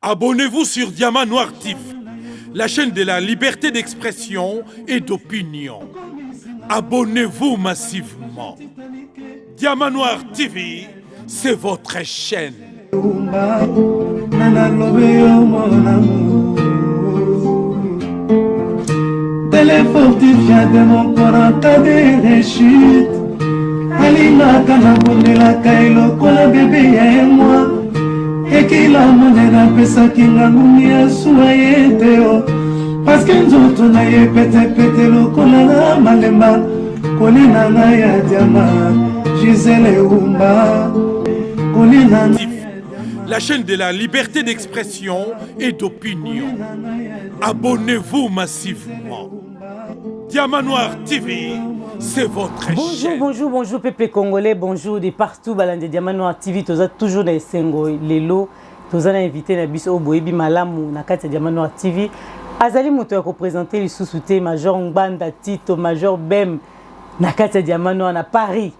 Abonnez-vous sur Diamant Noir TV, la chaîne de la liberté d'expression et d'opinion. Abonnez-vous massivement. Diamant Noir TV, c'est votre chaîne. Téléfortifia de mon corps en cas de réussite. Alina kanabundela kailo kola bébé et moi. Et qu'il a monnaie n'a pas ça qui n'a pas soyé parce que nous tous n'ayez pété le kola malemba. Kolina na ya diamant, Gisèle Oumba. Kolina na la chaîne de la liberté d'expression et d'opinion. Abonnez-vous massivement. Diamant Noir TV, c'est votre chaîne. Bonjour peuple congolais, bonjour de partout balande Diamant Noir TV, tous toujours dans Sengo lelo, tous invité na biso oboyebi malamu na kati Diamant Noir TV. Azali moto ya ko présenter les sous-soutés Major Ngbanda Tito, Major Bem na kati Diamant Noir na Paris.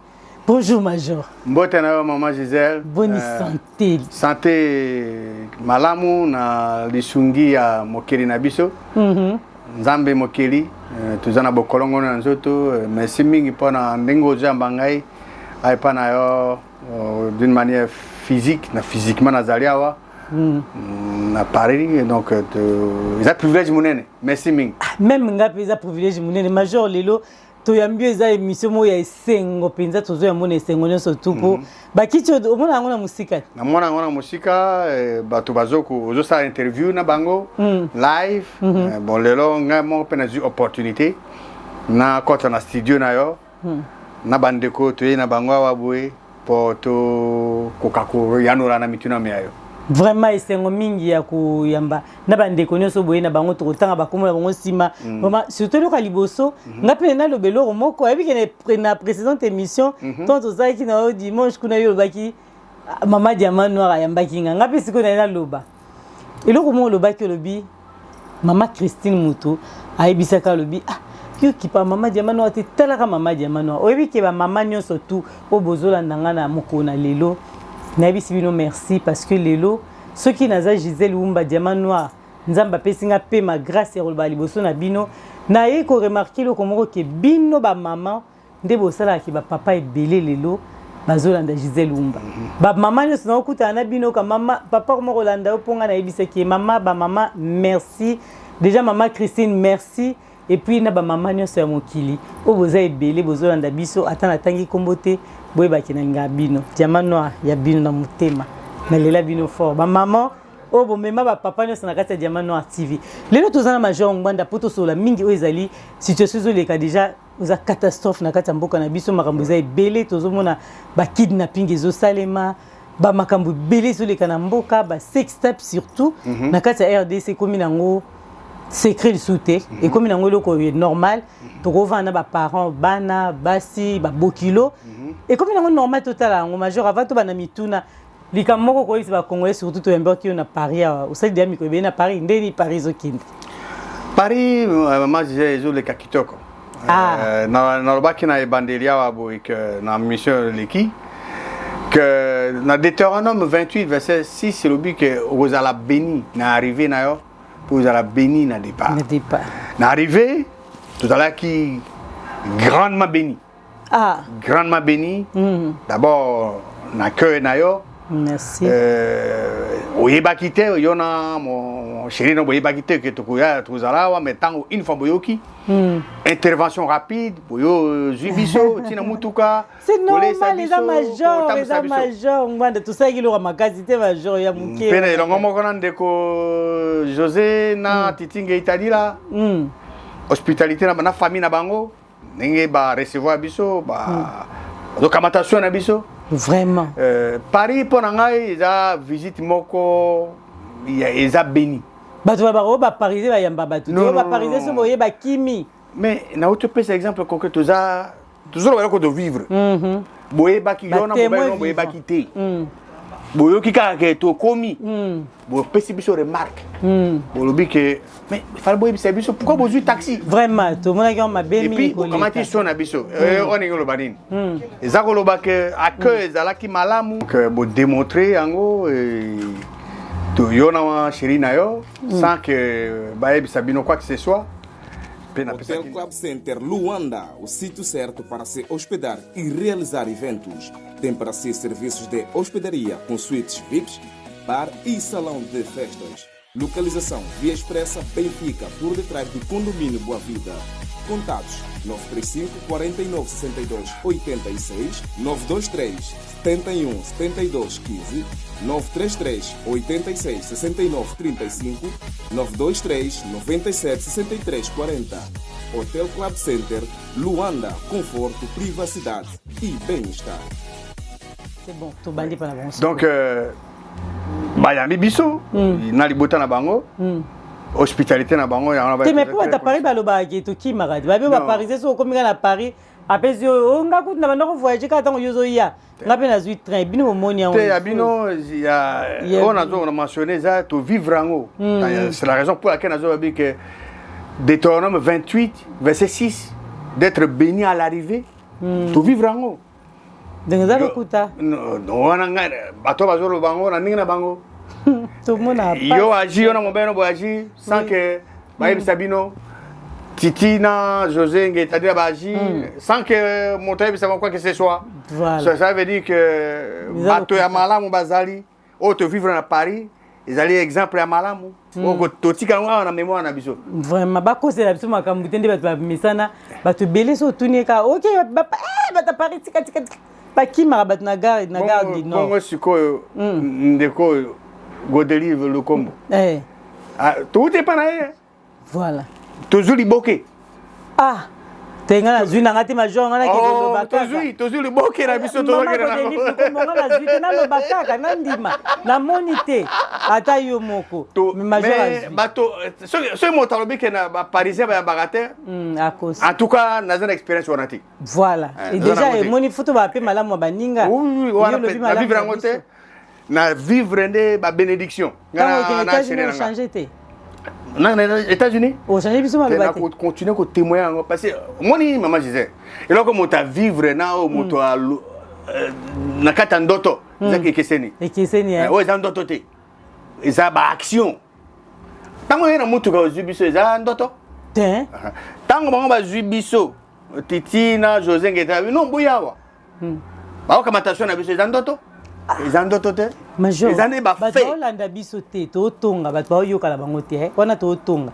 Bonjour Major. Mbotana maman Gisèle. Bonne santé. Santé malamu na lisungi ya mokeli na biso. Nzambe mokeli tuzana bokolongo na nzoto merci mingi pona ndengo jamba ngai ay pana yo d'une manière physique na physiquement nazaliawa na Paris donc ils a privilège munene merci mingi même ngapi za privilège munene Major lelo toyambi eza émission mo ya esengo penza tozo ya mona esengo nyonso tupo bakiti omona ngona musika na mona ngona musika bato bazoko ozo sa interview na bango live bon lelo ngamo pena zu opportunité na kota na studio na yo na bandeko toye na bango awaboe poto kokako yanora na mituna meayo vraiment esengo mingi ya kuyamba na bandeko nyonso boye na bango tokotanga bakomona bango sima vraiment surtout loka liboso ngape na lobelo moko ayebiki na précédente émission tant ozaki na dimanche kuna yo baki mama Diamant Noir ayambaki ngape siko na loba eloko mo lobaki lobi mama Christine Muto ayebisaka lobi yo kipa mama Diamant Noir te talaka mama Diamant Noir oyebiki ba mama nyonso tu obozola ndanga na mokona lelo Nabi Sibino merci parce que lelo ceux qui naza Gisèle Oumba Diamant Noir nzamba pesinga pe ma grâce et rolba liboso na bino na ye ko remarquer le komoko ke bino ba maman nde bosala ki ba papa ebele lelo bazolanda Gisèle Oumba ba maman ne sona okuta na bino ka mama papa komoko landa oponga na yebisa ki mama ba maman merci déjà maman Christine merci et puis na ba maman nyonso ya mokili o boza ebele bozolanda biso atana tangi kombote boye bakina ngabino Diamant Noir ya bino na mutema na lela bino fort ba maman o bo mema ba papa nyonso na kati ya Diamant Noir TV lelo tozana Major Ngbanda poto sola mingi o ezali situation zo leka déjà oza catastrophe na kati ya mboka na biso makambo za ebele tozomona ba kidnapping ezo salema ba makambo ebele zo leka na mboka ba sextape surtout na kati ya RDC komi nango secret le souté et comme nango loko normal to kovana ba parents bana basi ba bokilo et comme nango normal total ngo Major avant to bana mituna likamoko ko isi ba congolais surtout to yamba ki na Paris au sali de amiko be na Paris ndeni Paris okindi Paris maman Gisèle zo le kakitoko na lobaki na ebandelia wa boik na mission leki que na Deutéronome 28 verset 6 c'est le but que vous allez béni na arrivé na yo pour la béni na départ. Na arrivé, tout à l'heure qui grandement béni. Grandement béni. D'abord na cœur na yo. Merci. Oyeba kité yona mon chéri no oyeba kité que tokuya tuzala wa metango une fois boyoki. Intervention rapide, boyo jubiso tina mutuka. C'est normal les Major ngwanda tout ça kilo makazi te Major ya muke. Pena longo moko na ndeko José na titinga italila. Hospitalité na famille na bango ndenge ba recevoir biso ba documentation na biso. Vraiment. Paris pona ngai za visite moko ya eza béni. Bato ba parisien ba yamba bato. Ba parisien so boye ba kimi. Mais na autre pays exemple concret toza toujours ba ko vivre. Boye ba ki yona boye ba ki te. Boyo ki ka ke to komi. Bo pesi biso remarque. Bo lobi que mais fallait boye biso pourquoi bozu taxi? Vraiment to mona ki on ma bemi. Et puis comment tu sonnes biso? On est le badin. Ezako loba que accueil ezala ki malamu que bo démontrer yango yo na chéri na yo sans que baebi sabino quoi que ce soit. Hotel Club Center Luanda, o sítio certo para se hospedar e realizar eventos. Tem para si serviços de hospedaria com suítes VIPs, bar e salão de festas. Localização Via Expressa Benfica, por detrás do condomínio Boa Vida. Contatos 935 49 62 86, 923 71 72 15, 933 86 69 35, 923 97 63 40. Hotel Club Center Luanda, conforto, privacidade e bem-estar. C'est bon, tu bandi para bon. Donc bayambi biso na libota na bango. Hospitalité na bango ya on mais pour ta Paris baloba to ki maradi ba be ba Paris so ko minga na Paris apesi o nga kutu na bando voyager ka tango yozo ya ngape na zui train bino moni ya te abino ya on a zo mentionné ça to vivre en c'est la raison pour laquelle nazo bi que Deutéronome 28 verset 6 d'être béni à l'arrivée to vivre en haut donc ça lokuta no wana nga bato bazolo bango na ninga bango tout le monde a yo agi on a mon beno agi sans que baïb sabino Titi na José Ngeta ba agi sans que monter ça quoi que ce soit. Voilà. Ça veut dire que bato ya malamu bazali o te vivre na Paris ils allaient exemple ya malamu o to tika na mémoire na biso vraiment ba ko c'est la biso makambu tende bato ba misana bato belé so tunika OK ba Paris tika ba ki mara bato na gare du Nord Bongo sikoyo ndeko Godelive le combo. Tout est pas là. Voilà. Toujours les bokeh. Ah. Tenga la zui na ngati major ngana ki lo bakaka. Toujours les bokeh na biso to ngana. Mama la zui na lo bakaka na ndima. Na monité ata yo moko. Mais major bato ce motalo bi ke na parisien ba bagateur. À cause. En tout cas, na une expérience onati. Voilà. Et déjà moni photo ba pe malamu baninga. Oui, on a vivre en côté. Na vivre ndé ba bénédiction na changer té na États-Unis au changer biso maloba té continuer ko témoigner parce que moni maman disait et là comme ta vivre na o moto na kata ndoto zaki keseni o za ndoto té eza ba action tango na moto ka zubiso eza ndoto té tango bango ba zubiso Titi na José Ngeta non buyawa ba ka matation na biso eza ndoto ezando tote major ezane ba fait Olanda biso te to tonga bato ba yoka la bango te wana to tonga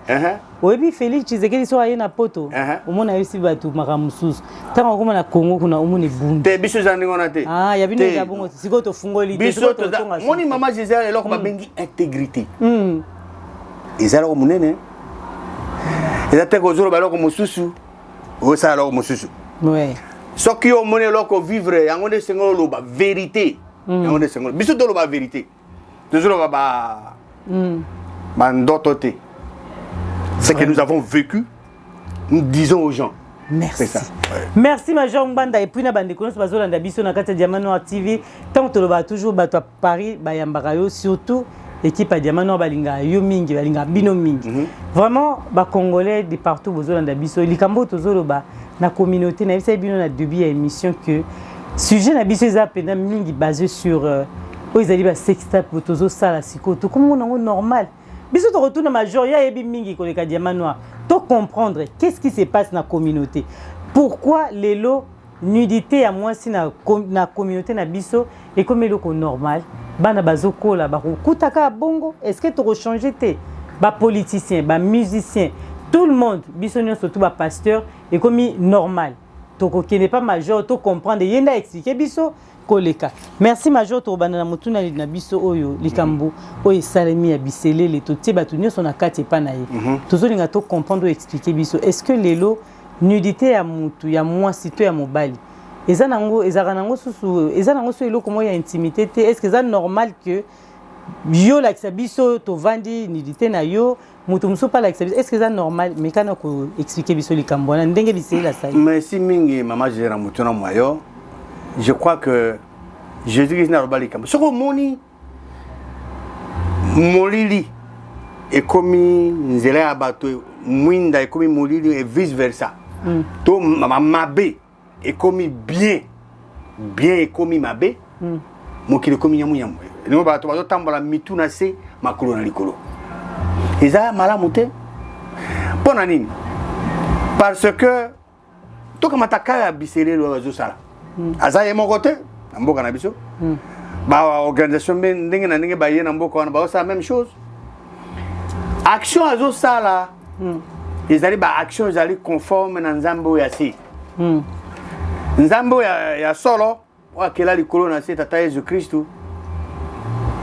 oyebi Félix Tshisekedi so ayena poto omona yosi bato makamususu tango koma na Congo kuna omone bunde te biso zandi ngona te ya bino ya bongo siko to fungoli te biso to tonga moni mama Gisèle eloko ba bengi intégrité ezala ko munene ezate ko zoro ba loko mususu o sa loko mususu ouais soki o mone loko vivre yango de sengo lo ba vérité on est single. Bisous de la vérité. Toujours c'est que nous avons vécu, nous disons aux gens. Merci. Ça. Ouais. Merci Major Mbanda et puis na bande kono bazolanda biso na kata Diamant Noir TV. Tant to ba toujours bato à Paris bayambaka yo surtout équipe à Diamant Noir balinga yo mingi balinga bino mingi. Vraiment ba congolais de partout bazolanda biso likambo tozoloba na communauté na bisa bino na début à émission que sujet na biso eza pena mingi basé sur ezali ba sextape tozo sala sikoto comme on normal biso to retourne major ya yebi mingi ko le Diamant Noir to comprendre qu'est-ce qui se passe na communauté pourquoi lelo nudité à moi si na communauté na biso et comme eloko normal bana bazoko la ba kutaka bongo est-ce que to changer te ba politicien ba musicien tout le monde biso surtout ba pasteur et comme normal qui n'est pas major to comprendre yenda expliquer biso koleka merci major to banana mutuna na biso oyo likambo oyo salemi ya biselele to tiba to nyoso na kati pa na ye tozolinga to comprendre expliquer biso est-ce que lelo nudité ya mutu ya mwasi to ya mobali eza nango susu eza nango so eloko mo ya intimité te est-ce que ça normal que yo la biso to vandi nudité na yo mutu muso pas la est-ce que c'est normal mais quand on expliquer biso likambo na ndenge biseli la sai merci mingi mama Gérard mutuna moyo je crois que Jésus na robali likambo soko moni molili et comme nzela ya bato mwinda et comme molili et vice versa to mabe et comme bien et comme mabe mokili comme nyamu nyamu ni bato bazo tambola mituna se makolo na likolo eza malamu te pona nini parce que to kamata kaya biselelo wazo sala aza ye moko te na mboka na biso ba organisation ndenge na ndenge ba ye na mboka wana ba sa même chose action azo sala ezali ba action ezali conforme na nzambe ya si nzambe ya solo wakela likolo na se tata Jésus Christ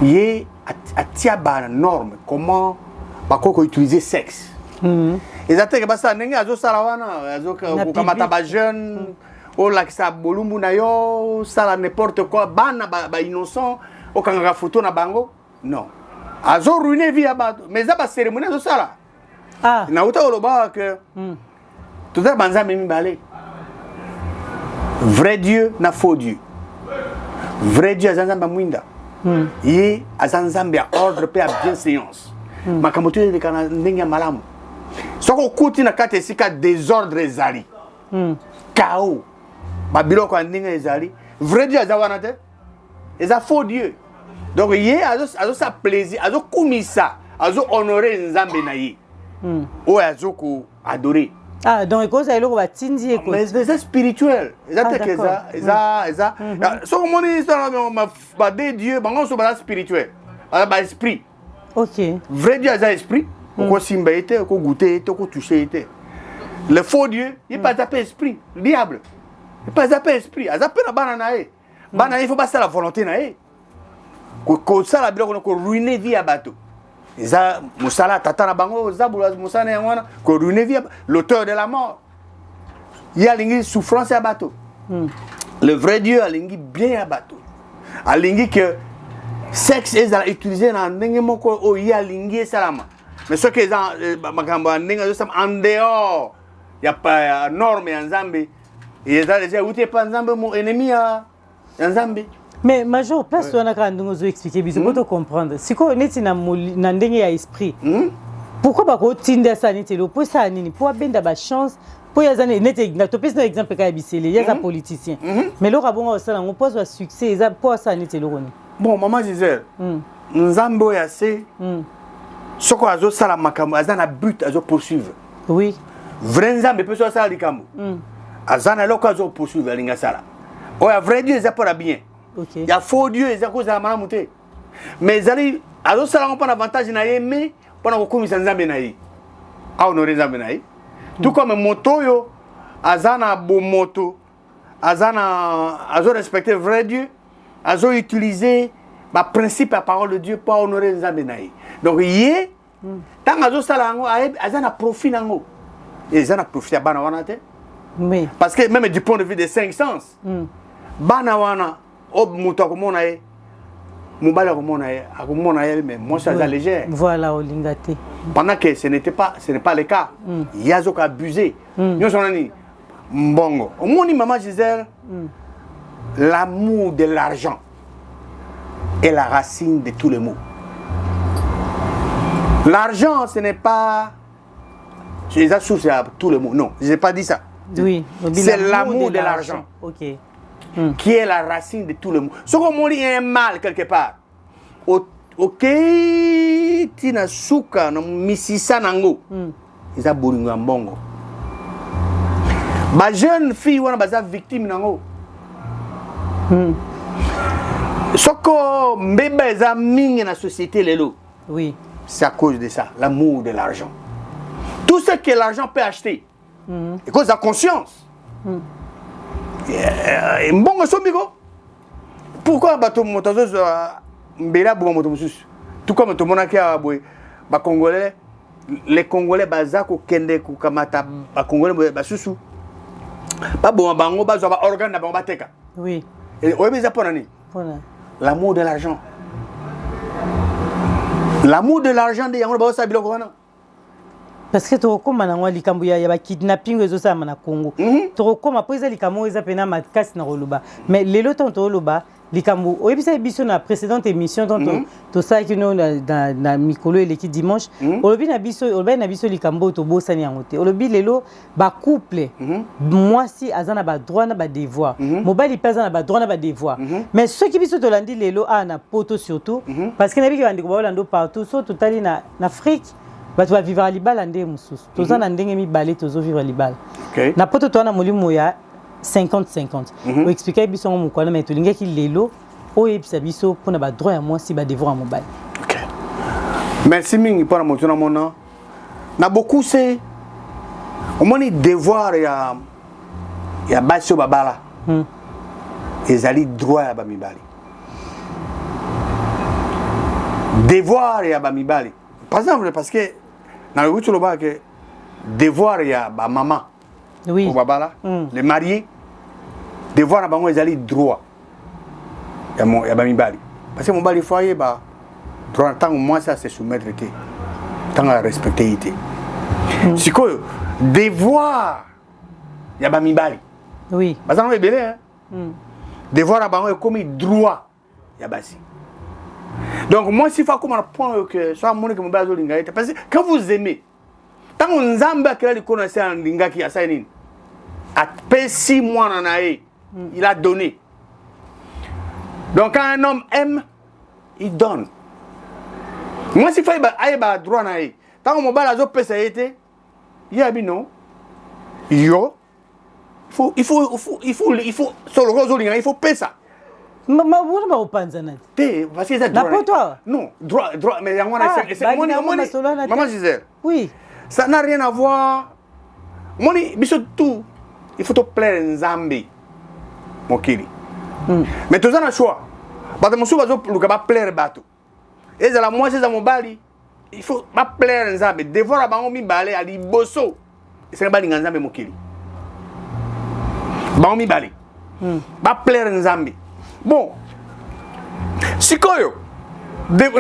ye atia ba norme comment bakoko utiliser sexe ezateke basa ndenge azo sala wana azo kukamata ba jeune o lakisa bolumbu na yo sala n'importe quoi bana ba innocent o kanga photo na bango non azo ruiner vie ya bato mais za ba cérémonie azo sala na uta oloba que tout ça banza mimi balé vrai Dieu na faux Dieu vrai Dieu azanzamba mwinda ye azanzamba ya ordre pe ya bienséance makambo tu de kana ndenge malamu soko kuti na kati esika désordre ezali chaos babiloko ya ndenge ezali vrai Dieu azawana te eza faux Dieu donc ye azo sa plaisir azo kumisa azo honorer nzambe na ye oyo azo ko adorer donc ekoza eloko batindi eko mais c'est spirituel eza soko moni ba de Dieu bango so ba spirituel ba esprit OK vrai Dieu aza esprit ko simba ete ko goûter ete ko toucher ete le faux Dieu il pas appelé esprit le diable il pas appelé esprit azape na bana na ye bana il faut pas la volonté na ye ko sala biloko ko ruiner vie ya bato eza musala tata na bango zabula musana yangwana ko ruiner vie l'auteur de la mort il y a lingi souffrance ya bato le vrai Dieu a lingi bien ya bato a lingi que sexe est utilisé na ndenge moko o ya lingi salama mais ce que eza makambo ndenge zo en dehors ya pa norme ya nzambe eza déjà uté pa nzambe mon ennemi ya nzambe. Mais major place wana ka ndingo zo expliquer biso pour te comprendre siko neti na ndenge ya esprit pourquoi ba ko tinda ça neti lo pour ça nini pour benda ba chance pour ya zane neti na to pese na exemple ka bisele ya za politicien mais lo rabonga osala ngo pose wa succès eza pour ça neti lo roni bon maman Gisèle nzambe ya se soko azo sala makambo azana but azo poursuivre oui vrai nzambe peut sala likambo azana loko azo poursuivre linga sala oya vrai Dieu eza pour la bien. Okay. Il y a faux Dieu et ça cause la malamuté. Mais zali azo sala pas avantage na ye mais pendant ko komisa nzambe na ye. A honorer nzambe na ye. Tout comme moto yo azana bo moto azana azo respecter vrai Dieu, azo utiliser ba principe la parole de Dieu pour honorer nzambe na ye. Donc ye tant azo sala ngo azana profit nango. Et azana profit bana wana te. Oui. Parce que même du point de vue des cinq sens. Bana wana muto akomona ye mobali akomona ye mais moi ça légère voilà olingate pendant que ce n'est pas le cas yazo ka abusé nyo sonani mbongo omoni maman Gisèle l'amour de l'argent est la racine de tous les maux. L'argent ce n'est pas la source à tous les maux, non, je n'ai pas dit ça. Oui, c'est l'amour de l'argent. OK. Qui est la racine de tout le monde. Ce qu'on dit un mal quelque part. Ok, tina suka na misisa nango. Ils a bolinga mbongo. Ma jeune fille wana baza victime nango. Soko mbeba eza mingi na société lelo. Oui. C'est à cause de ça, l'amour de l'argent. Tout ce que l'argent peut acheter. Et cause de la conscience. Mbongo sombiko. Pourquoi bato motazo mbela bongo moto mususu? Tout comme to monaki aboy ba congolais les congolais bazako kende ku kamata ba congolais basusu. Ba bon bango bazwa ba organe na bango bateka. Oui. Et oyebeza pona ni? Pona. L'amour de l'argent. L'amour de l'argent de yango ba sabilo ko wana. Parce que tokoma na ngwa likambo ya ba kidnapping ezo sama na Congo. Tokoma po eza likambo eza pena makasi na roloba. Mais lelo tonto roloba likambo oyebisa biso na précédente émission to ça qui nous na mikolo eleki dimanche olobi na biso likambo to bosani yango te olobi lelo ba couple mwasi azana ba droit na ba devoir mobali pesa na ba droit na ba devoir mais ceux qui biso to landi lelo na poto surtout parce que na biki bandi ko balando partout so totali na Afrique bato ba vivre libala nde mususu toza na ndenge mibale tozo vivre libala na poto to na molimo ya 50-50. Vous expliquez biso ngo mukwana mais tolinga ki lelo oyebisa biso pona ba droit ya mwasi ba devoir mobile. OK. Merci mingi pour moto na mona. Na beaucoup c'est au moins devoir ya baso babala. Ezali droit ya ba mibali. Devoir ya ba mibali. Par exemple parce que na le wutu loba que devoir ya ba maman. Oui. Au babala, les mariés, devoir à bango ezali droit. Ya ba mibali. Parce que mon bali foyer ba droit tant moi ça c'est soumettre té. Tant à respecter té. Sikoyo devoir ya ba mibali. Oui. Parce que on est belé hein. Devoir à bango est comme droit ya basi. Donc moi s'il faut comme un point que soit mon que mon bali zolinga parce que quand vous aimez tant on zamba que les connaissait en lingaki à Sainin. Après 6 mois en aïe, il a donné. Donc quand un homme aime, il donne. Moi si faut aïe ba droit na aïe. Tant on mobile azo pesa été, il y a non. Yo. Il faut sur le réseau il faut pesa. Maman vous pas panzana. Té parce que ça droit. Pour toi. Non, droit mais on a c'est maman Gisèle. Oui. Ça n'a rien à voir. Moni biso tout. Il faut te plaire Nzambe. Mokili. Mais tu as un choix. Parce que mon souba zo luka ba plaire bato. Et la moi c'est mon bali. Il faut pas plaire Nzambe. Devoir ba ngomi balé ali bosso. C'est ba Nzambe mokili. Ba ngomi balé. Ba plaire Nzambe. Bon. Sikoyo.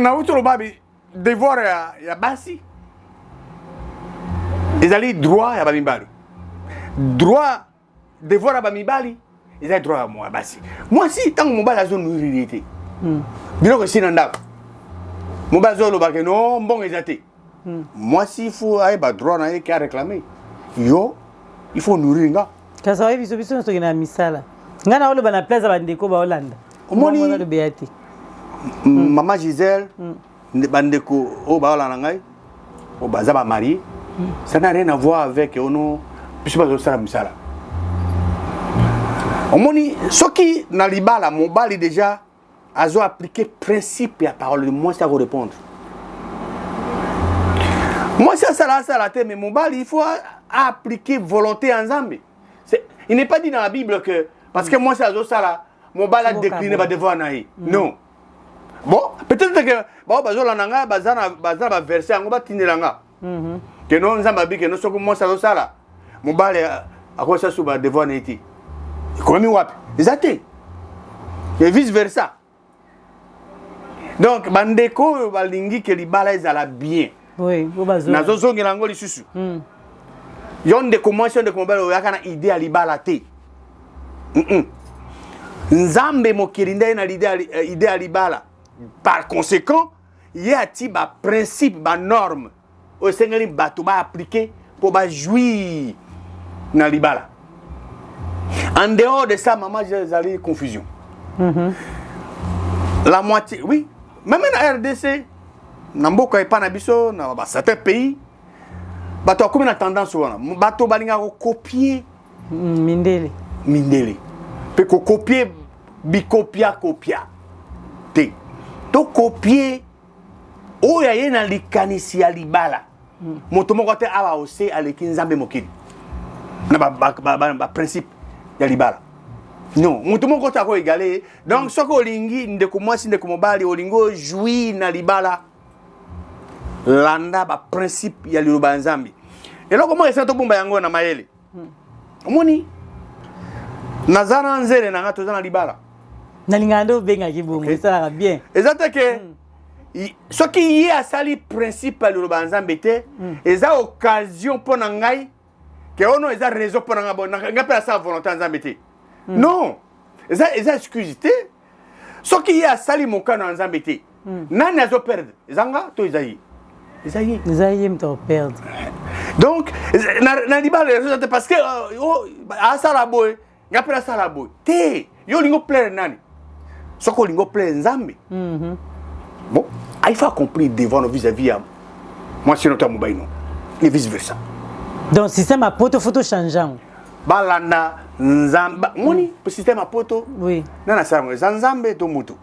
Na wutu lo babi devoir ya basi. Ils allaient droit à Bamibali. Droit, devoir à Bamibali, ils allaient droit à moi. Moi, si, tant que mon bal a zone nourririté, bien que c'est un dab. Mon bal zone, non, bon, ils étaient. Moi, si, il faut aller droit à qui a réclamé. Yo, il faut nourrir un gars. Quand ça va, il faut que tu aies un misala. Nga na olo bana place bandeko ba Hollande. Omoni le beati. Maman Gisèle, bandeko o ba Hollande ngai. O baza ba marié. Ça n'a rien à voir avec ono puisque pas ça misala. Omoni soki na libala mon bali déjà azo appliquer principe ya parole de moi ça va répondre. Moi ça la tête mais mon bali il faut appliquer volonté ensemble. Il n'est pas dit dans la Bible que parce que moi c'est azo ça là mon bali a décliné ba devoir naï. Non. Bon, peut-être que bon bazo la nanga bazana ba verset ngo ba tinelanga. Que non nzamba bi que non soko moi ça azo ça là. Mon bali a quoi ça sous ba devoir naï. Comme wapi. Exactement. Et vice versa. Donc bandeko balingi que libala ezala bien. Oui, bobazo. Nazo zongi nango lisusu. Yonde commence de kombalo yakana idée à libala te. Nzambe mokirinda na idée à libala. Par conséquent, il y a tiba principe ba norme au sengeli bato ba appliquer pour ba jouir na libala. En dehors de ça, maman, j'ai allé confusion. La moitié, oui. Même en RDC, Namboka et Panabiso, dans certains pays, bato comme une tendance bato balinga copier Mindele. Pe ko copier bicopia copia. Te. To copier o ya yena likanisi ya libala. Moto moko te aba ose aleki nzambe mokili. Na ba principe ya libala. Non, moto moko te ko égalé. Donc soko olingi ndeko mwasi ndeko mobali olingo jouir na libala. Landa ba principe ya liloba nzambi. Et là comment esa to bomba yango na mayele. Omoni nazara nzele na ngato za na libala. Na lingando benga kibungu ça bien. Exactement que ce qui est à sali principe ya liloba nzambi te eza occasion pour na ngai que ono eza raison pour na ngabo nga pe sa volonté nzambi te. Non. Eza excusité Ce qui est à Sali Mokano en Zambété, Nani a perdu. Zanga, to Isaïe. Isaïe me t'en perdre. Donc, parce que à Salaboy, il y a pas Salaboy. Té, yo lingo plaire Nani. Ce qu'on lingo plaire Nzambe. Bon, il faut accomplir devant vis-à-vis à moi, c'est notre mobile, et vice-versa. Donc, système à poto photo changeant. Balanda, Nzamba, moni, le système à poto. Oui. Nana Sam, Zanzambe, Tomuto.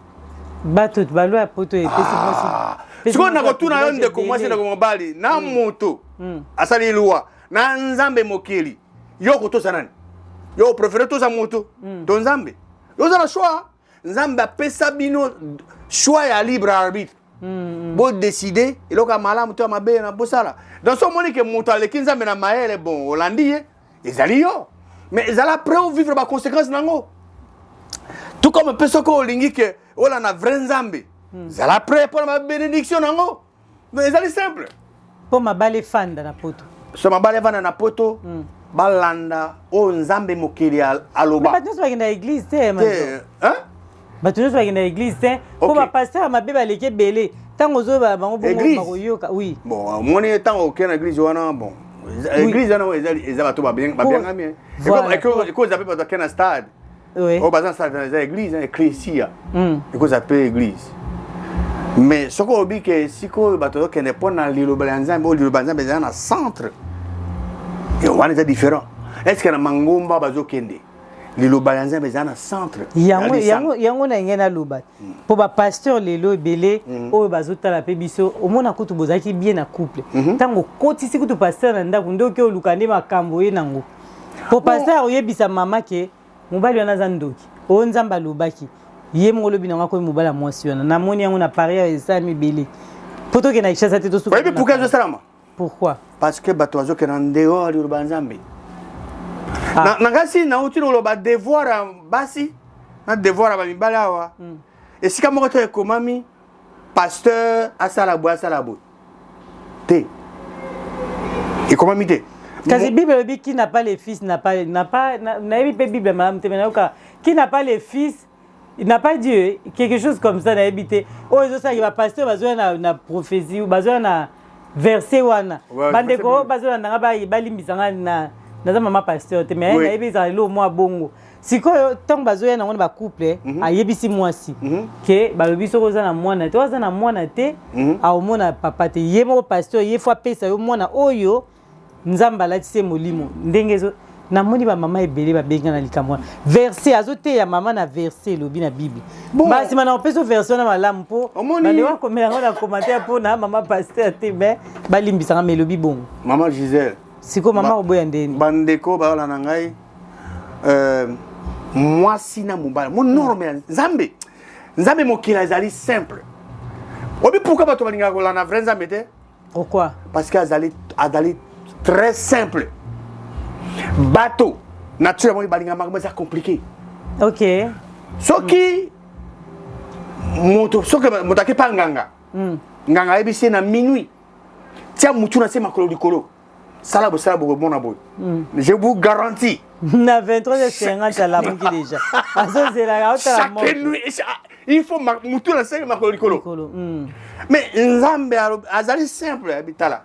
Batout, balo à poto et ce qu'on a retourné à un de commencer dans mon bali, na moto, à Sali Loua, na Nzambe Mokeli. Yo koto sanan. Yo préféré tout sa moto. Ton Nzambe. Yo za le choix. Nzambe a pesa bino choix à libre arbitre. Bon décider, il a malamu to mabe na bosala. Dans ce moment que moto le Nzambe na maele bon Hollandais, ils allaient yo. Mais ils allaient après vivre les conséquences nango. Tout comme personne ko lingi que ola na vrai Nzambe. Ils allaient après pour ma bénédiction nango. Mais ils allaient simple. Pour ma balé fan dans la poto. So ma balé fan na poto. Balanda o Nzambe mokeli aloba. Mais pas tous dans l'église, hein? Bah tu nous sois dans l'église, hein? Pour ma pasteur ma bébé les belé. Tant aux autres bango oui. Bon, mon temps aucun église wana bon. Église na ils ont tout bien ami. Et comme ils appellent pas dans stade. Oui. Au bazan stade dans église, ecclésia. Et qu'on appelle église. Mais ce qu'on dit que si ko bato que ne pas dans le Nzambe ou le Nzambe dans le centre. Et on est différent. Est-ce que na mangomba bazo kende? Lilo balanza bezana centre. Yango na ngena loba. Pour ba pasteur lelo belé o bazota la pebiso o mona kutu bozaki bien na couple. Tango koti si kutu pasteur na ndako ndoki o lukande makambo ye nango. Pour pasteur oyebisa mama ke mobali wana zandoki. O nzamba lobaki. Ye mongolo bina ngako mobala mwasi wana. Na moni yango na paria esami belé. Poto ke na ishasa te to su. Oui, mais pourquoi je salama? Pourquoi? Parce que bato azo ke na ndeo lilo banzambe. Nangasi na uti lo ba devoir basi na devoir ba mibala wa et si kamo to ekomami pasteur asala bo te ekomami te kasi bible dit qui n'a pas les fils n'a pas bible madame te menauka qui n'a pas les fils il n'a pas Dieu quelque chose comme ça na habité oh ils ça il va pasteur bazo na prophétie ou bazo na verset wana bandeko bazo na ba limbisanga na naza mama pasteur te mais na yebisa lo mwa bongo sikoyo tant bazoya na ngone ba couple ayebisi mwasi ke balobi soko za na mwana te waza na mwana te a omona papa te yemo pasteur ye fois pesa yo mwana oyo nzamba latise molimo ndengezo na moni ba mama ebele ba benga na likamwa verset azote ya mama na verset lobi na bible basi mana opeso version na malamu po bande wa komela ngona commentaire po na mama pasteur te mais balimbisa nga melobi bongo mama Gisèle. Siko mama oboya ndeni. Bandeko ba la nangai moi sina mobala. Mon normal Nzambe. Nzambe mokila ezali simple. Obi pourquoi bato balinga ko la na vrai Nzambe te? Pourquoi? Parce que azali très simple. Bato naturellement balinga makama c'est compliqué. OK. Soki moto soki motake pa nganga. Nganga ebisi na minuit. Tia mutu na se makolo likolo. Salabo bon aboy. Je vous garantis. Na 23h50 à la banque déjà. Chaque nuit il faut mutu na se makolo likolo. Mais Nzambe azali simple habitala.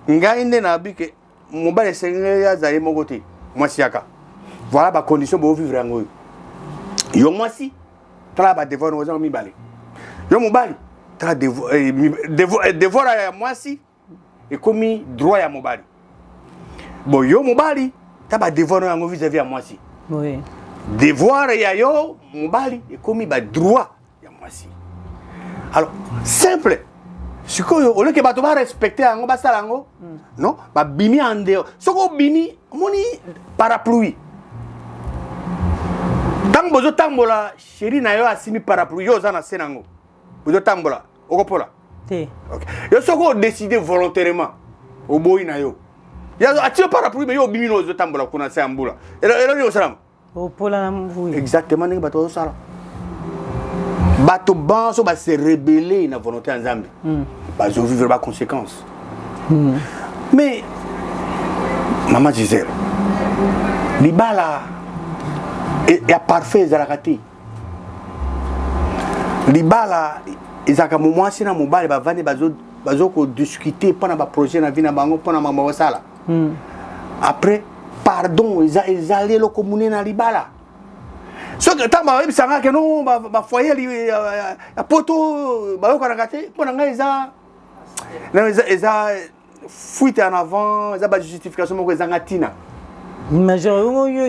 Ngainde na bike mobile sengé ya zali mogote. Mwasi yaka. Voilà ba condition pour vivre yango. Yo mwasi tala ba devoir no za mi bale. Yo mobali tala devoir ya mwasi et commis droit ya mobali. Bon yo mobali taba devoir yango vis-à-vis à mwasi. Oui. Devoir ya yo mobali et commis ba droit ya mwasi. Alors simple. Sikoyo au lieu que bato ba respecter yango ba sala yango non ba bimi en dehors. Soko bimi moni parapluie. Tant bozo tambola chéri na yo asimi parapluie yo za na senango. Bozo tambola okopola. Te. OK. Yo soko décider volontairement au boy na yo. Ya atio parapluie mais yo bimi no zo tambola kuna se ambula. Elo yo salam. Opola na oui. Exactement ni bato sala. Bato banso ba se rebeller na volonté en Nzambe. Ba zo vivre ba conséquences. Mais maman Gisèle libala et parfait za la raté. libala ezaka mwasi na mobali bavandi bazo ko discuter pendant ba projet na vie na bango pendant mama wasala après pardon ezali lo communé na libala so que tamba ba bisanga que non ba foyer ya poto ba ko rakate pendant nga eza fuite en avant eza ba justification moko ezanga tina major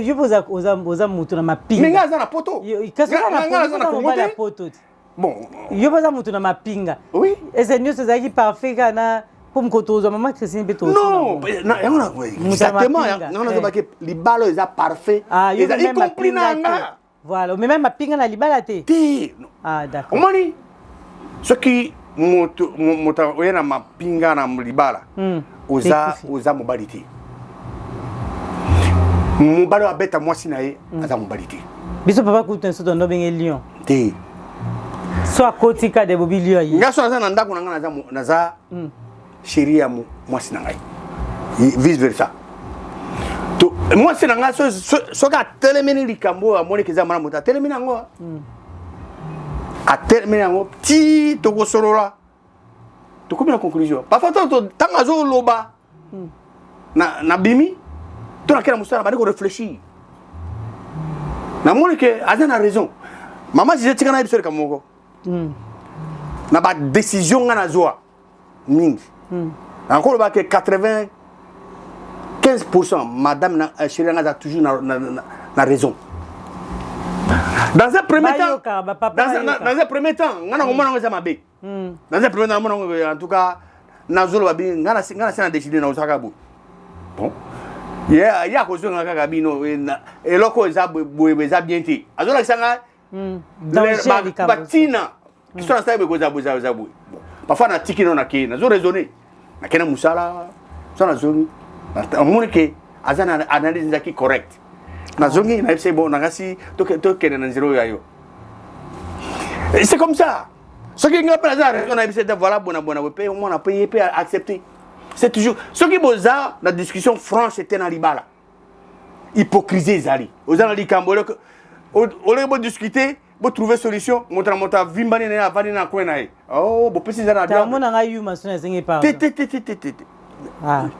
yo poza mutu na mapinga minga za na poto na mobali poto bon yo poza mutu na mapinga oui ese nyonso ezalaki parfait kana po mokotozwa mama Christine mpe tozo non exactement non nazobaki libalo eza parfait eza y compris nanga voilà mais même mapinga na libala te ah d'accord omoni soki moto oyena mapinga na libala oza mobali te mobali abeta mwasi na ye aza mobali te biso papa kutu nso tondo benge lion te so akotika de bobi lion yi ngaso naza na ndako nanga naza chérie ya mwasi na ngai vice versa to mwasi na ngai soki atelemini likambo amoni keza mwana moto atelemini yango atelemini yango ti tokosolola tokomi na conclusion parfois ntango azoloba na bimi to nakena mosala bandi koréfléchir namoni ke aza na raison mama jije tika na ye biso likambo moko na badécision nga nazwa mingi nakoloba ke 95% madame na chérie nga aza toujours na raison dans un premier temps nga na komona ngo eza mabe dans un premier temps namona ngo en tout cas nazoloba bi nga na sena décider na osaka bo bon ya kozonga kaka bino eloko eza boye eza bien te azolakisa nga batina kiso na sabe koza boye parfois na tiki no nake nazo raisonner nakena musala so nazongi amoni ke aza na analyse nzaki correct nazongi na c'est bon nangasi to kene na zero yayo c'est comme ça ce qui nga pela za raison na c'est voilà bona pe on a payé pe accepter c'est toujours ce qui boza la discussion franche était dans libala hypocrisie zali ozana likambolo ole bo discuter bo trouver solution monta vimbani na avani na kwena e oh bo pesi zana bien mona nga yuma sona zingi pardon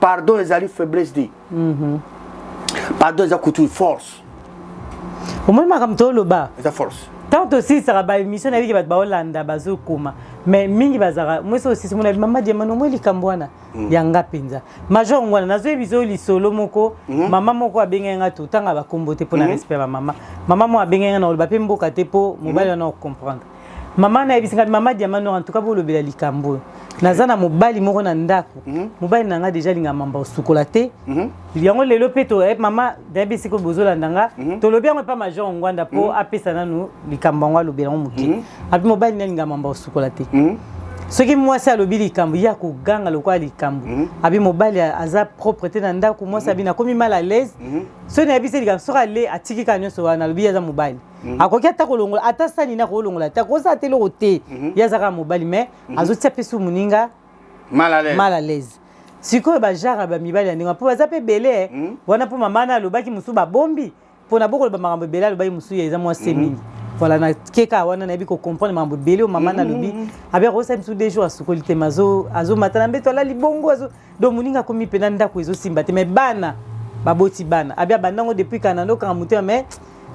pardon ezali faiblesse de pardon za kutu force omoni makamto loba eza force tant aussi ça ba émission na biki bat ba Hollanda bazokoma mais mingi bazara mweso aussi mona mama diamano mo likambwana yanga penza major ngwana nazo bizo lisolo moko mama moko abengenga to tanga bakombote pona respect ba mama mo abengenga na ba pemboka te po mobali na comprendre mama na bisinga mama diamano en tout cas bo lobela likambo nazana mobali moko na ndako mobali nanga déjà linga mamba osukola te yango lelo peto mama dabi siko bozola ndanga to lobi yango pa major ngwanda po apesa nanu likambo ngwa lobela muke abi mobali na linga mamba osukola te soki mwasi alobi likambo ya koganga lokwa likambo abi mobali aza propreté na ndako mwasi abi na komi mal à l'aise so na bise likambo soka le atiki ka nyonso wana lobi aza mobali akoki ata kolongola ata sani na kolongola ta koza te loko te yazaka mobali mais azotia pesu muninga mal à l'aise sikoyo bajara bamibali ya ndenge po baza mpe bele wana mpo mama na alobaki mosu babombi mpo na bokoloba makambo ebele alobaki mosu eza mwasi mingi voilà na keka wana nayebi kocomprendre makambo ebele o mama na lobi abi akosala mosu 2 jours asukoli te ma azomata na mbeto alali bongo do moninga akomi mpena ndako ezosimba te mais bana baboti bana abi abandango depuis kana ndokanga motema mais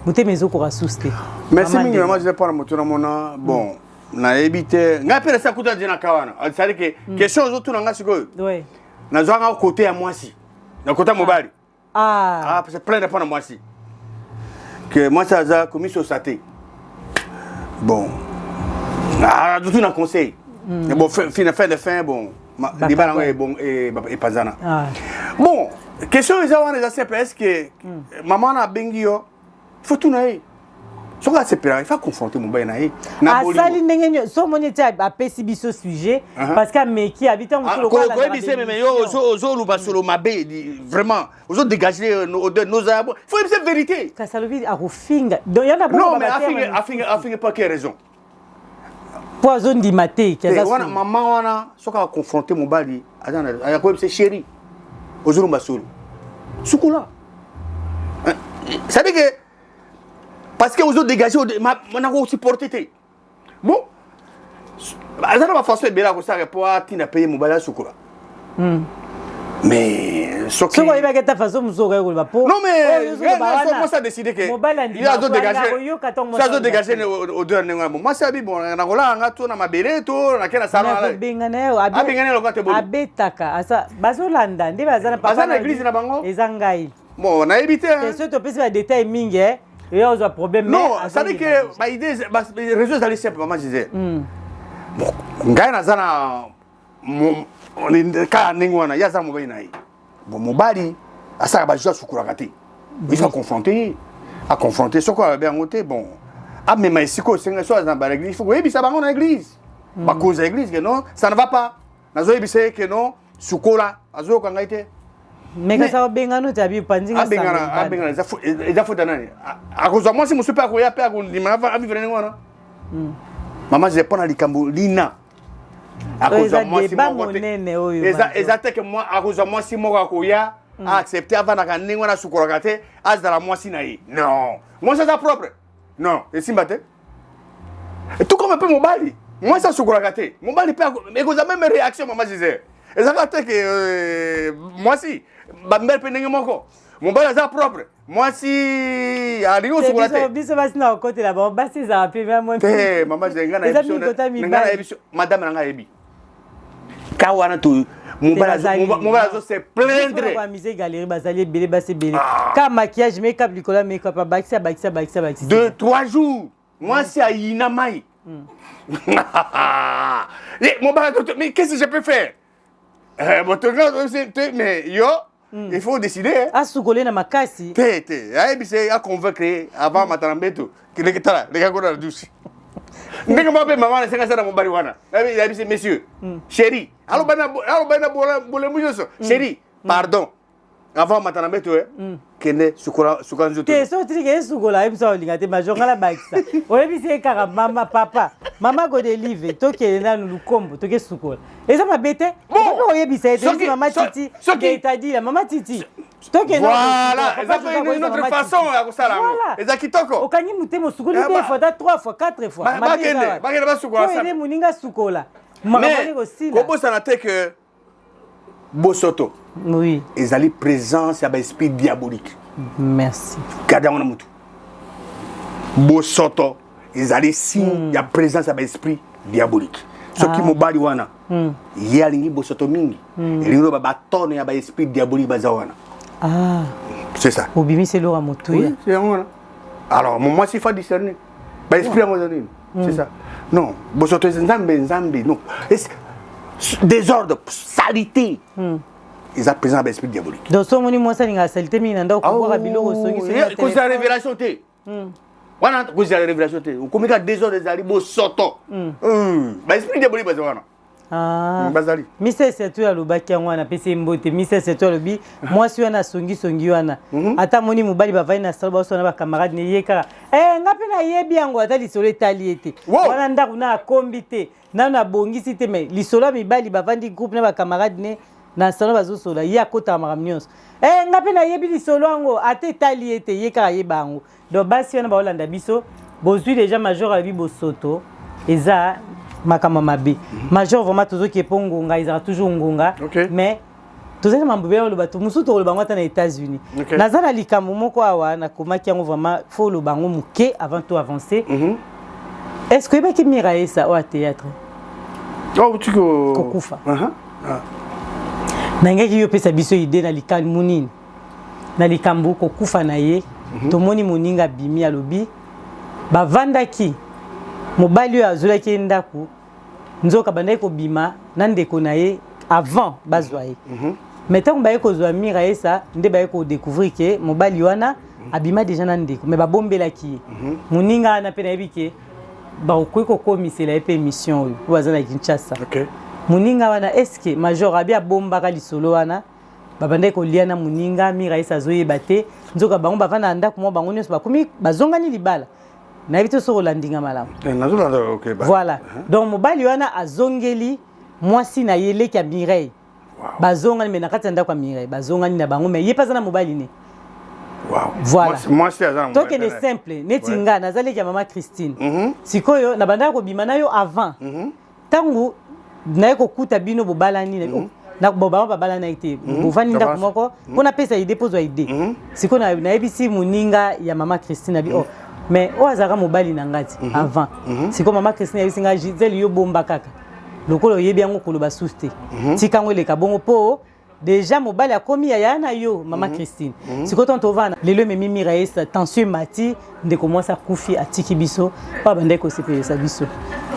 motema ezokoka susi te merci mingi mama je mpona moto na mona bon nayebi te ngai mpe nasa kuta dina kawana c'est-à-dire que question ozotuna nga sikoyo nazwanga kote ya mwasi na kota mobali c'est plein de mpona mwasi que mwasi aza komisosa te bon tout na conseil bon fin de fin bon libala ngo bon et pazana bon question eza wana eza simple est-ce que maman na bengi yo faut tout nae soki asepela il faut confronter mobali na ye asali ndenge nyo so moni ti apesi biso sujet parce que ameki abita mosukoyebise meme yo ozoluba solo mabe vraiment ozodégage nos abo faut yebisa vérité kasi alobi akofinga non mais afinga pas quelle raison po azondima te wana mama wana soki akonfronte mobali akoyebisa chéri ozolumba solo sukula c'est-à-dire que parce que vous avez dégagé, on a supporté. bon azana ba façon ebela ko ça pour tina payer mobala sukola mais ce qui va être ta façon musoka ko ba po non mais moi ça décidé que il a dégagé au dernier moment moi ça bi bon na kola nga to na mabele to na kena salon ala bengana abengana lokate bo abetaka asa bazolanda ndi bazana papa na église na bango ezangai bon na éviter c'est surtout pesi ba détail mingi et il y a un problème non ça dit que ba idée les réseaux allaient simplement moi je disais bon ngai na zana ka ningwana ya za mobali nayi bon mobali asa ba joie sukuraka te il faut confronter ce quoi bien ngote bon ah mais maisiko senga so dans l'église il faut oui ça bango na église ba cause église que non ça ne va pas nazo ebise que non sukola azo kanga ite mais que ça bengano tabi pandinga ça bengana za faut nani a cause moi si monsieur pas ko ya pe ko ndima va vivre ngwana maman je prends likambo lina à cause de moi si exactement que moi à cause de moi si moi koya accepter avant na kanengo na sukola te azala moi si naï non moi ça propre non et si mbate tout comme un peu mobali moi ça sukola te mobali pe mais cause même réaction maman disait exactement que moi si ba mbel pe ndenge moko mobali ça propre moi si alingo sukola te biso basina côté là-bas basi za pe vraiment maman ngana émission madame nga ebi kawana tu mobali zo se plaindre kwa musée galerie bazali belé basi belé ka maquillage make-up likola make-up bakisa 2-3 jours moi si aina mai mais qu'est-ce que je peux faire mais yo il faut décider a sukolé na makasi tete aibise a convaincre avant matambeto kile kitala leka kona douce ndenge mabe maman senga sana mobali wana aibise messieurs chérie allo bana bola mujoso chérie pardon avant matambeto kene sukanzo te so trike sukola ebisa olinga te majongala bakisa oyebise kaka mama papa mama go deliver to ke na lukombo to ke sukola eza mabete ko oyebisa ete mama titi ke tadi la mama titi to ke voilà c'est une autre façon ya kusala eza kitoko okanyi mutemo sukola te fois 3 fois 4 fois bakende ba sukola ça ele muninga sukola mais ko bosana te que Bosoto. Oui. Ils allaient présence à l'esprit diabolique. Merci. Gardez mon moutou. Bosoto. Ils allaient signe à présence à l'esprit diabolique. Ce qui m'a bali wana. Il y a l'ingi bosoto mingi. Et l'ingi ba batonne à l'esprit diabolique bazawana. Ah. C'est ça. Obimi c'est l'ora motouya. Oui, c'est ça. Alors moi s'il faut discerner. Ba esprit à mon c'est ça. Non, bosoto nzambe non. Désordre, saleté. Ils ont présent à l'esprit diabolique. Donc, si on a une saleté, il y a une révélation. Voilà, cause de la révélation. Comme il y a des ordres, des alibos sortants. L'esprit diabolique, c'est ça. Ah, Mister c'est toi le baki yango na pese mbote Mister c'est toi le bi moi si wana songi wana ata moni mobali ba vai na sala so na ba camarade ne yeka ngapi na yebi yango ata lisolo etali ete wana ndaku na kombite na bongisi te mais lisolo mibali ba vandi groupe na ba camarade ne na sala bazo sola ya kota maramnios ngapi na yebi lisolo yango ata etali ete yeka yebango donc basi wana ba olanda biso bozui déjà major abi bosoto eza makama mabe major vraiment toujours qui pongonga ils ont toujours ngonga mais tous ces membres le bateau musuto le bango na États-Unis nazana likambo moko awa na komaki yango vraiment faut le bango muke avant tout avancer est-ce que ba ki miraye ça au théâtre tu ko kokufa nangaki yo pesa biso idée na likambo munini na likambo kokufa na ye to moni moninga bimi alobi ba vandaki mobali azulaki ndaku nzoka bandai ko bima na ndeko na ye avant bazwa ye mais tant ba ko zwa mira esa nde ba ko découvrir que mobali wana abima déjà na ndeko mais ba bombelaki muninga na pena ebike ba ko komisela epe mission oyo wazana Kinshasa muninga wana est-ce que major abi abomba ka lisolo wana ba bandai ko liana muninga mira esa zoye bate nzoka bango bavana ndaku mo bango nyonso bakomi bazongani libala na vite so landinga malamu voilà donc mobali wana azongeli mwasi na yele ka Mireille bazongani mais na kati ndako ya Mireille bazongani na bango mais yepa za na mobali ne Voilà. Moi c'est ça. Donc il est simple. Netinga nazali ya maman Christine. Sikoyo na banda ko bimana yo avant. Tangu na ko kuta bino bobalani na bobama babala na ite. Bovani nda kumoko pona pesa ide pozwa ide. Siko na ebisi muninga ya maman Christine abi mais o azaka mobali na ngati avant. Siko maman Christine yabisinga Gisèle yo bomba kaka. Lokolo yebi yango koloba suste. Tikango le kabongo po déjà mobali a komi ya na yo maman Christine. Siko tonto vana lelo memi miraisa tension mati de commencer à kufi atiki biso pa bande ko sepesa biso.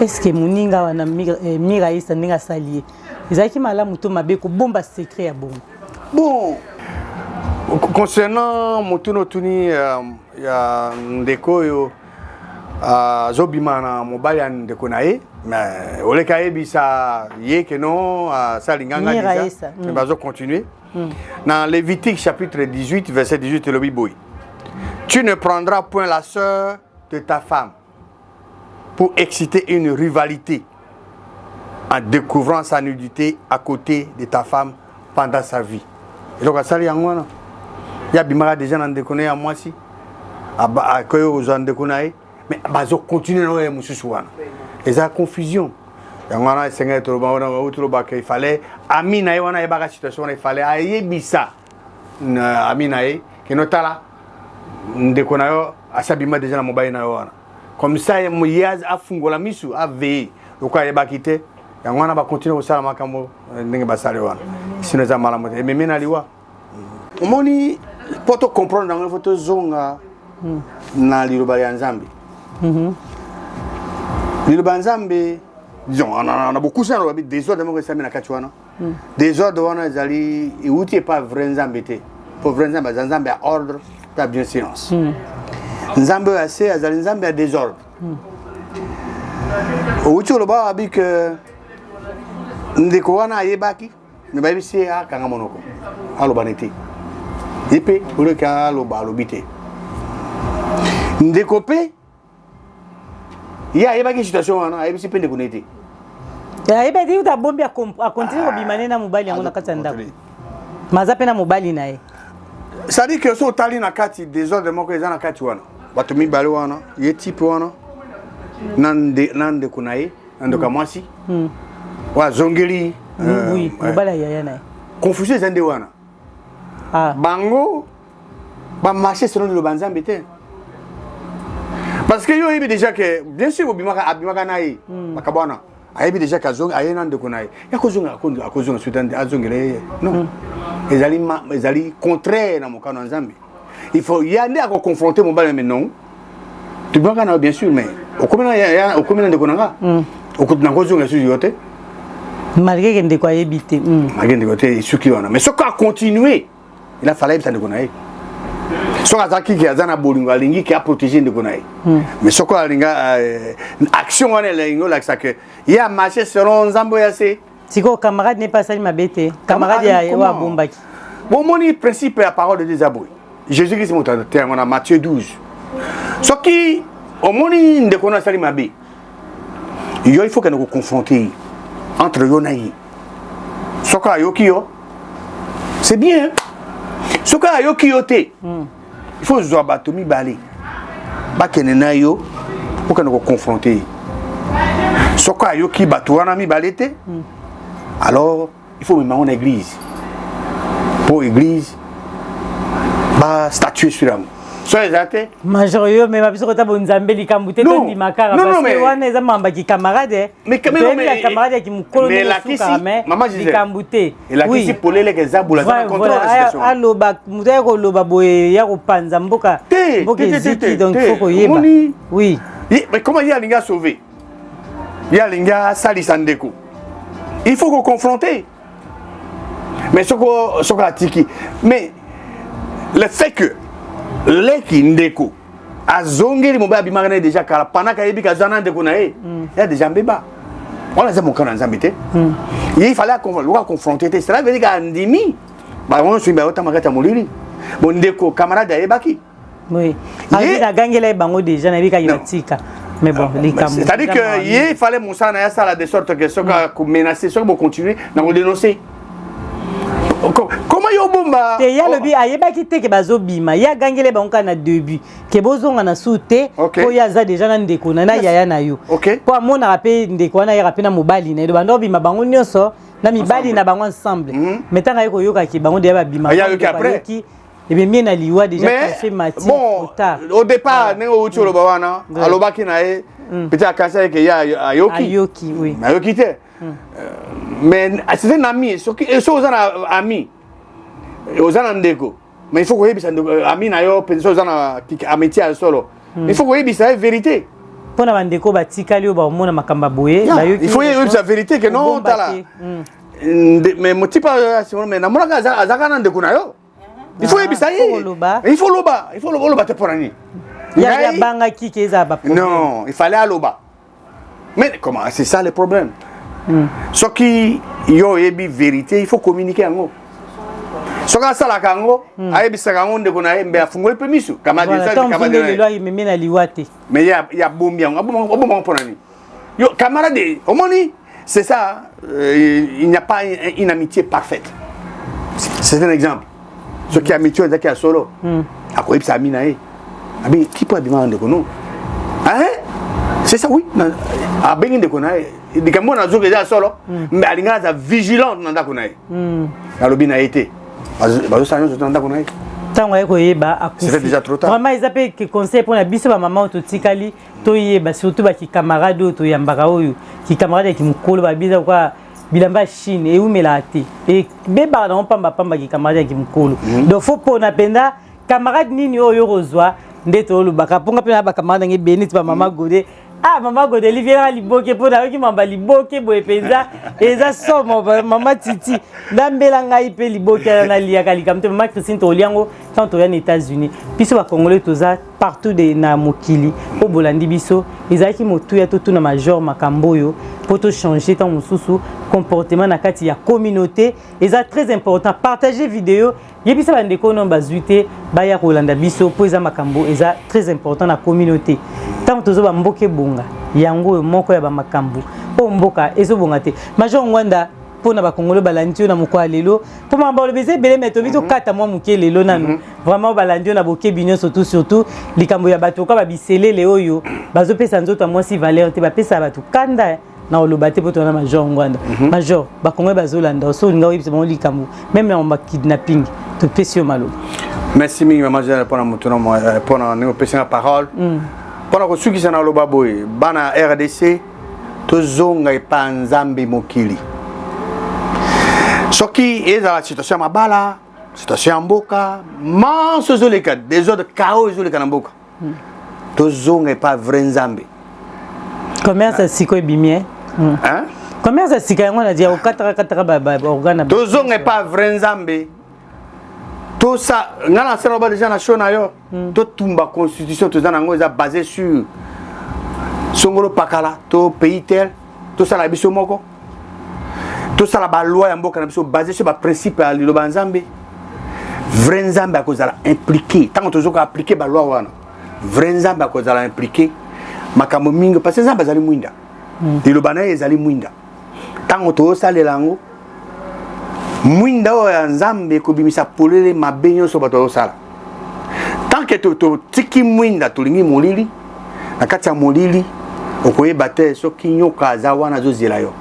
Est-ce que muninga wana miraisa ninga salier. Ezaki malamu to mabe ko bomba secret ya bongo. Bon, concernant Motuno Tuni ya ndeko yo zobimana mobali ya ndeko nae mais oleka ebisa ye que non ça linganga déjà mais bazo continuer dans Lévitique chapitre 18 verset 18 le biboy. Tu ne prendras point la sœur de ta femme pour exciter une rivalité en découvrant sa nudité à côté de ta femme pendant sa vie. Et donc, ça, il y a déjà dans le déconné à moi si. À quoi aux gens déconné, mais ils continuent à nous soutenir. Et ça, confusion. Il fallait, Amina, il y a une situation, il fallait, Ayébissa, Amina, qui n'est pas là, déconné, à s'abîmer déjà dans le mobile. Comme ça, il y a un fungola misu, à veiller. Donc, il y a quitté. Yangwana ba continuer au salama kambo ndenge basale wana sino za malamu e memena liwa omoni poto comprendre dans photo zonga na liloba ya Nzambe liloba Nzambe disons on a beaucoup ça on des ordres mo resami na kati wana des ordres wana zali iuti pas vrai Nzambe te pour vrai Nzambe a ordre ta bien silence Nzambe assez azali Nzambe a des ordres uti loba abi que ndeko wana yebaki me babisi akanga monoko aloba nete ipe oleka aloba alobite ndeko pe ya yebaki situation wana yebisi pe ndeko nete ya yebedi uta bombi a continuer ko bimane na mobali yango na kati ndako maza pe na mobali na ye ça dit que so tali na kati des ordres moko ezana kati wana bato mibale wana ye type wana nande kunaye ndoka mwasi wa zongeli oui mobala ya na confusion zande wana bango ba marcher selon le Nzambe te parce que yo yebi déjà que bien sûr abimaka nayi bakabona ayebi déjà que zonga ayena ndeko nayi ya kozonga akozonga sudande azongele non ezali contraire na mokano Nzambe il faut yande à confronter mobala mais non tu banga na bien sûr mais okomena ndeko nanga okutna kozonga sur yote malgré que ndeko ayebite malgré ndeko te suki wana mais ce qu'a continué il a fallu ndeko nayi so azaki ki azana bolingo alingi ki a protéger ndeko nayi mais ce quoi alinga action wana lingo like ça que il a marché selon Nzambe ya se siko camarade n'est pas sali mabete camarade ya wa bombaki bon moni principe la parole de Désaboué Jésus Christ monta on a Matthieu 12 ce qui au moni ndeko na sali mabe il faut que nous confronter entre Yonaï. Soka Yokio, c'est bien. Soka Yokio te. Il faut Zoabatomi Bali. Bakenenayo, pour que nous confronter. Soka Yoki Batouana mi balete. Alors, il faut mettre en église. Pour l'église, bah statuer sur l'amour. Soyez athées. Majorité, mais ma personne est bonne Nzambe likambuté to di makara parce que wana eza mamba ki camarade. Mais quand même mais camarade qui mukolo mais la kisi maman Gisèle likambuté. Et la kisi polele ke zabula za contrôle la situation. Allo ba mutaya ko loba boye ya ko panza mboka. Mboka ziki donc faut ko yeba. Oui. Mais comment il y a linga sauver? Il y a linga sali sandeko. Il faut qu'on confronter. Mais soko atiki. Mais le fait que leki ndeko azongeli mobali bimagana déjà kala panaka yebi kazana ndeko na ye ya déjà mbeba on a mon kana Nzambe te il fallait confronter cela veut dire qu'andimi ba on suit ba otamaka molili bon ndeko camarade yebaki oui a gangela bango déjà na bika yotika mais bon c'est-à-dire que il fallait Moussa na ya sala de sorte que soka menacer soka bo continuer na dénoncer Comment yo bomba? Te ya lobi ayeba ki te ke bazo bima. Ya gangele banka na début. Ke bozonga na soute po ya za déjà na ndeko na yaya na yo. Po amona rapé ndeko na ya rapé na mobali na do bando bima bango nyonso na mibali na bango ensemble. Metanga yeko yoka ki bango de ba bima. Ya yoka après. Et bien bien na liwa déjà caché Mathieu. Bon, au départ ne o cholo bawana aloba ki na e peut-être à casser que ya ayoki. Ayoki oui. Ayoki te. Mais c'est un ami, ce qui est aux amis, aux andeko. Mais il faut que vous ami na yo, aux amitié à solo. Il faut que vous la vérité. Pour na bandeko batikali o ba mona makamba boye, il faut que la vérité que non tala. Mais mon type mais na mona azaka na ndeko na yo. Il faut que ça il faut loba te porani. Ya banga ki keza ba. Non, il fallait aloba. Mais comment c'est ça le problème? Ce qui yo ebi vérité, il faut communiquer en haut. Ce que ça la kango, ayebi sakango de kona embe afungwe permiso. Kama de ça kama de loi meme na liwate. Mais il y a bombi on bon ponani. Yo camarade, omoni, c'est ça, il n'y a pas une amitié parfaite. C'est un exemple. Ce qui est amitié c'est qu'il solo. A quoi ça minae. Abi qui peut bien de kono. Hein? C'est ça oui. A bengi de kona dikambo na zoke za solo mais alinga za vigilant na ndako na ye alobi na été bazo sanyo zo ndako na ye tango yeko yeba akufi c'est déjà trop tard vraiment ils appellent que conseil pour na biso ba maman to tikali to yeba surtout ba ki camarade to yambaka oyo ki camarade ki mukolo ba biza kwa bilamba Chine et umela te et beba na pamba ki camarade ki mukolo donc faut pour na penda camarade nini oyo rozwa ndeto lubaka ponga pena ba camarade ngi beniti ba mama Godé. Ah, maman Godé, Olivier Liboke, pour la qui m'a Liboke, Boepeza, et ça somme, maman Titi, Dambelanga, Ipe, Liboke, Nalia, Kalikam, maman Christine Toliango, quand on est aux États-Unis. Puis ce Congolais, tout ça, partout de Namokili, au Bolandi Biso, ils ont qui m'ont tout na major Makamboyo, pour tout changer ton sous comportement dans la communauté, et ça très important. Partager vidéo, et puis ça va ndeko non bazuité, baya Rolanda Biso, pour ça Makambo, et ça très important dans la communauté. Tant que tu as mboke bonga, yango moko ya ba makambu, o mboka ezo bonga te. Major Ngwanda pour na ba Congolais balandio na moko lelo, pour mamba le baiser belé meto bito kata mo muke lelo nanu. Vraiment balandio na boke binyo surtout likambo ya bato ka ba bisele le oyo, bazo pesa nzoto mo si valeur te ba pesa bato kanda na olobate poto na Major Ngwanda. Major ba Congolais bazolanda so nga oyibisa mo likambo, même na ba kidnapping to pesio malo. Merci mille maman pour nous passer la parole. Pendant que ceux qui sont dans le baboy, bana RDC, tozonga pa nzambe mokili. Ce qui est dans la situation mabala, situation mboka, manso zoleka, des autres chaos zoleka na mboka. Tozonga pa vrai nzambe. Combien ça siko bimie? Hein? Combien ça siko on a dit au 4 baba organe. Tozonga pa vrai nzambe. Tout ça, on a déjà national, tout tumba constitution, tout ça est basé sur Songolo Pakala, tout pays tel, tout ça la biso moko, tout ça la loi en boka basé sur le principe à l'île Banzambe. Vrai Nzambe à cause de la impliqué, tant que tu as appliqué la loi wana, vrai Nzambe à cause de la impliqué, makambo mingo parce que Nzambe zali mwinda, l'île Banaye zali mwinda, tant que tu as salé lango. Mwinda wa Nzambe kobimisa polele mabenyo so bato osala. Tant que to tiki mwinda tolingi molili, na kati ya molili okoyeba te soki nyoka za wana zozela yo.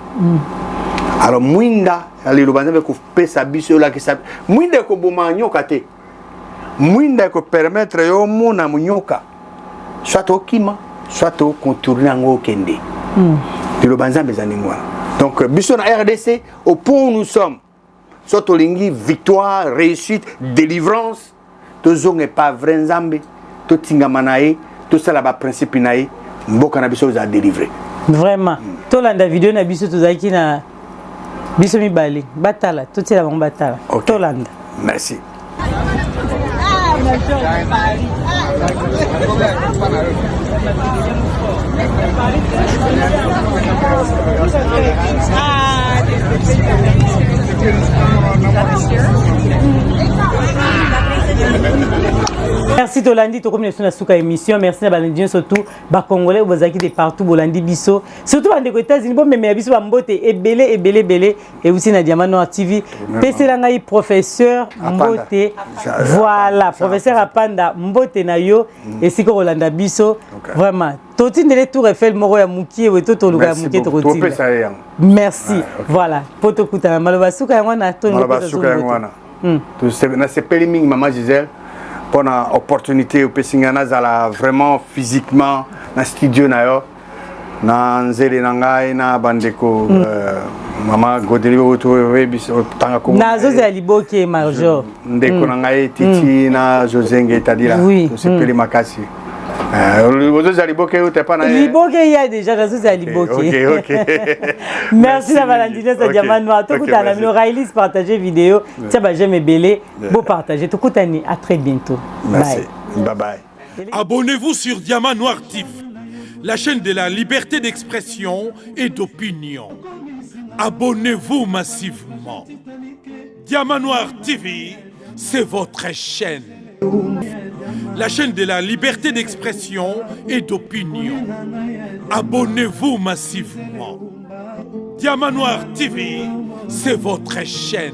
Alors mwinda alelo banzambe ko pesa biso la kisa. Mwinda ko boma nyoka te. Mwinda ko permettre yo mona munyoka. Soit okima, soit o contourner ngo kende. Lelo banzambe za ningwa. Donc biso na RDC au point où nous sommes. Soit olingi victoire, réussite, délivrance, tout ça n'est pas vrai Nzambe, tout tingamanae, tout ça là-bas principe nae, mboka na biso za délivrer. Vraiment. Tout la vidéo na biso tozaki na biso mi bali, batala, tout c'est la bon batala. Tout landa. Merci. Merci Tolandi, to comme nous sommes sur émission. Merci à Balandien surtout, ba Congolais, Bozaki de partout, Bolandi Bisso. Surtout en États-Unis, bon mais Bisso Mbote et belé et aussi na Diamant Noir TV. PC langai professeur Mbote. Voilà, professeur Apanda Mbote na yo et siko Rolanda Bisso. Vraiment. Toti ndele Tour Eiffel moko ya mukie we to luga mukie to koti. Merci. Voilà. Poto kutana malobasuka yango na to malobasuka yango na. Na sepeli mingi Maman Gisèle pour l'opportunité au Pessingana zala vraiment physiquement na studio na yo na nzele na ngai na bandeko Maman Godeli otowe biso tanga ko na zoze aliboke Major ndeko na ngai Titi na Josenge Tadila to sepeli makasi Ozo Zaliboke ou t'es pas na Liboke il y a déjà Ozo Zaliboke. OK. Merci la Valentina ça Diamant Noir. Tout coup à la Railis partager vidéo. Tiens bah j'aime belé. Beau partager. Tout coup à très bientôt. Merci. Bye bye. Abonnez-vous sur Diamant Noir TV, la chaîne de la liberté d'expression et d'opinion. Abonnez-vous massivement. Diamant Noir TV, c'est votre chaîne. La chaîne de la liberté d'expression et d'opinion. Abonnez-vous massivement. Diamant Noir TV, c'est votre chaîne.